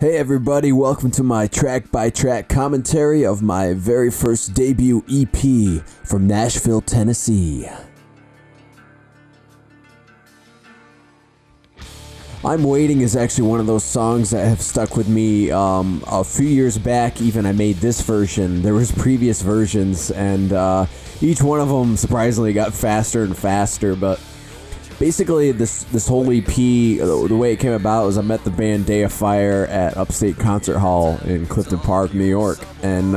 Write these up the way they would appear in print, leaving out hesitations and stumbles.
Hey everybody, welcome to my track-by-track commentary of my very first debut EP from Nashville, Tennessee. I'm Waiting is actually one of those songs that have stuck with me. A few years back, even I made this version. There was previous versions, and each one of them surprisingly got faster and faster, but basically, this whole EP, the way it came about was I met the band Day of Fire at Upstate Concert Hall in Clifton Park, New York. And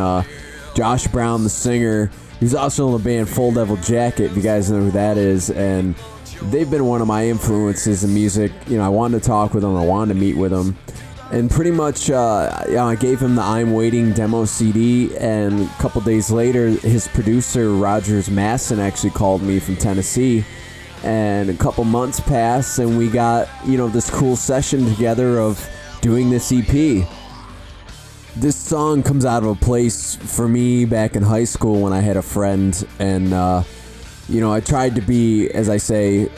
Josh Brown, the singer, he's also in the band Full Devil Jacket, if you guys know who that is. And they've been one of my influences in music. You know, I wanted to talk with them, I wanted to meet with them. And pretty much, I gave him the I'm Waiting demo CD, and a couple days later, his producer, Masson, actually called me from Tennessee. And a couple months passed, and we got, this cool session together of doing this EP. This song comes out of a place for me back in high school when I had a friend, and, I tried to be, as I say,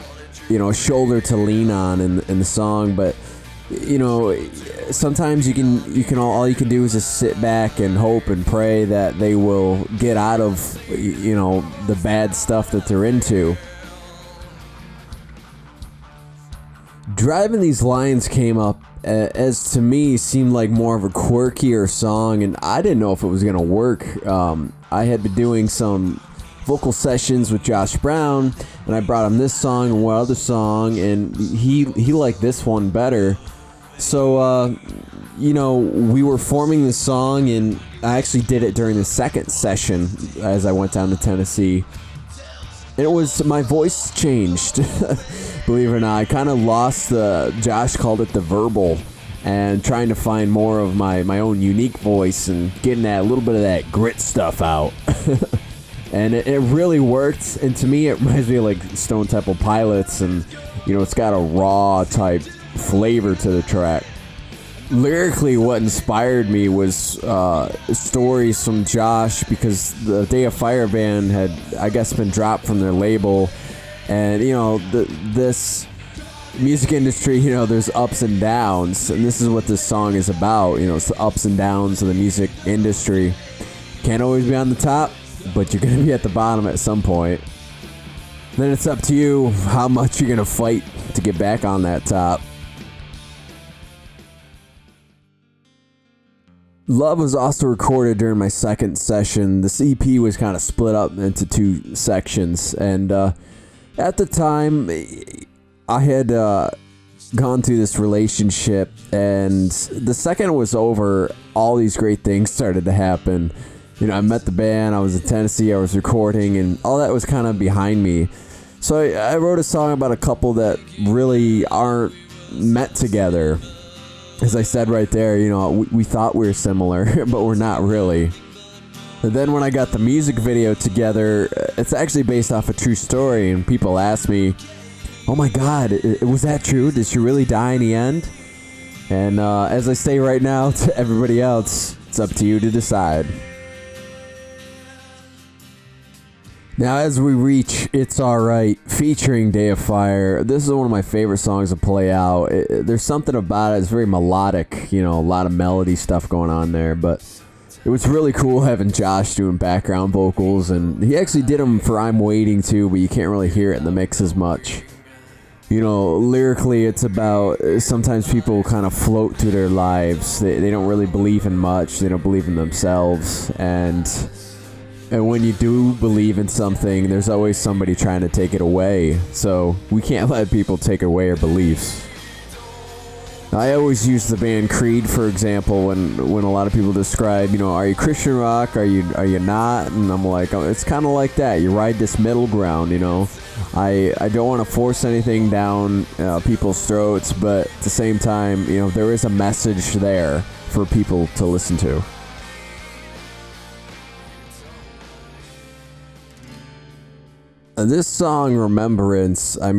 a shoulder to lean on in the song, but, sometimes all you can do is just sit back and hope and pray that they will get out of, the bad stuff that they're into. Driving These Lines came up as to me seemed like more of a quirkier song, and I didn't know if it was going to work. I had been doing some vocal sessions with Josh Brown, and I brought him this song and one other song, and he liked this one better. So, we were forming the song, and I actually did it during the second session as I went down to Tennessee. And it was, my voice changed, believe it or not. I kind of lost Josh called it the verbal, and trying to find more of my own unique voice and getting that little bit of that grit stuff out. And it really worked, and to me it reminds me of like Stone Temple Pilots, and it's got a raw type flavor to the track. Lyrically, what inspired me was stories from Josh, because the Day of Fire band had, I guess, been dropped from their label, and this music industry, there's ups and downs, and this is what this song is about. It's the ups and downs of the music industry. Can't always be on the top, but you're gonna be at the bottom at some point. Then it's up to you how much you're gonna fight to get back on that top. Love was also recorded during my second session. This EP was kind of split up into two sections, and at the time, I had gone through this relationship, and the second it was over, all these great things started to happen. I met the band, I was in Tennessee, I was recording, and all that was kind of behind me. So I wrote a song about a couple that really aren't met together. As I said right there, we thought we were similar, but we're not really. And then when I got the music video together, it's actually based off a true story, and people ask me, oh my God, was that true? Did she really die in the end? And as I say right now to everybody else, it's up to you to decide. Now, as we reach It's Alright, featuring Day of Fire, this is one of my favorite songs to play out. There's something about it, it's very melodic, a lot of melody stuff going on there, but it was really cool having Josh doing background vocals, and he actually did them for I'm Waiting too, but you can't really hear it in the mix as much. Lyrically, it's about sometimes people kind of float through their lives. They don't really believe in much, they don't believe in themselves, and when you do believe in something, there's always somebody trying to take it away. So we can't let people take away our beliefs. I always use the band Creed, for example, when a lot of people describe, are you Christian rock? Are you not? And I'm like, oh, it's kind of like that. You ride this middle ground, I don't want to force anything down people's throats, but at the same time, there is a message there for people to listen to. This song, Remembrance, I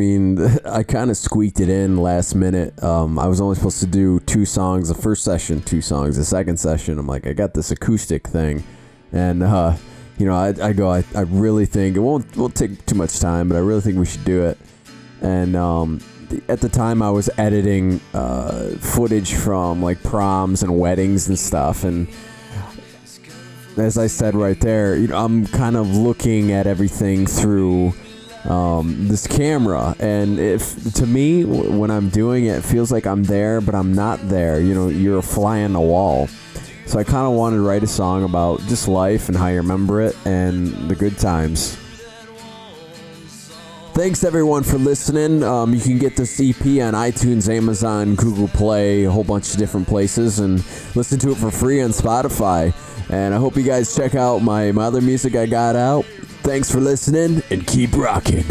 kind of squeaked it in last minute. I was only supposed to do 2 songs. The first session, 2 songs. The second session, I'm like, I got this acoustic thing. And, I really think, it won't take too much time, but I really think we should do it. And, at the time I was editing footage from like proms and weddings and stuff, and as I said right there, you know, I'm kind of looking at everything through this camera, and if to me when I'm doing it, it feels like I'm there, but I'm not there. You know, you're a fly on the wall. So I kind of wanted to write a song about just life and how you remember it and the good times. Thanks everyone for listening. You can get this EP on iTunes, Amazon, Google Play, a whole bunch of different places, and listen to it for free on Spotify. And I hope you guys check out my other music I got out. Thanks for listening, and keep rocking.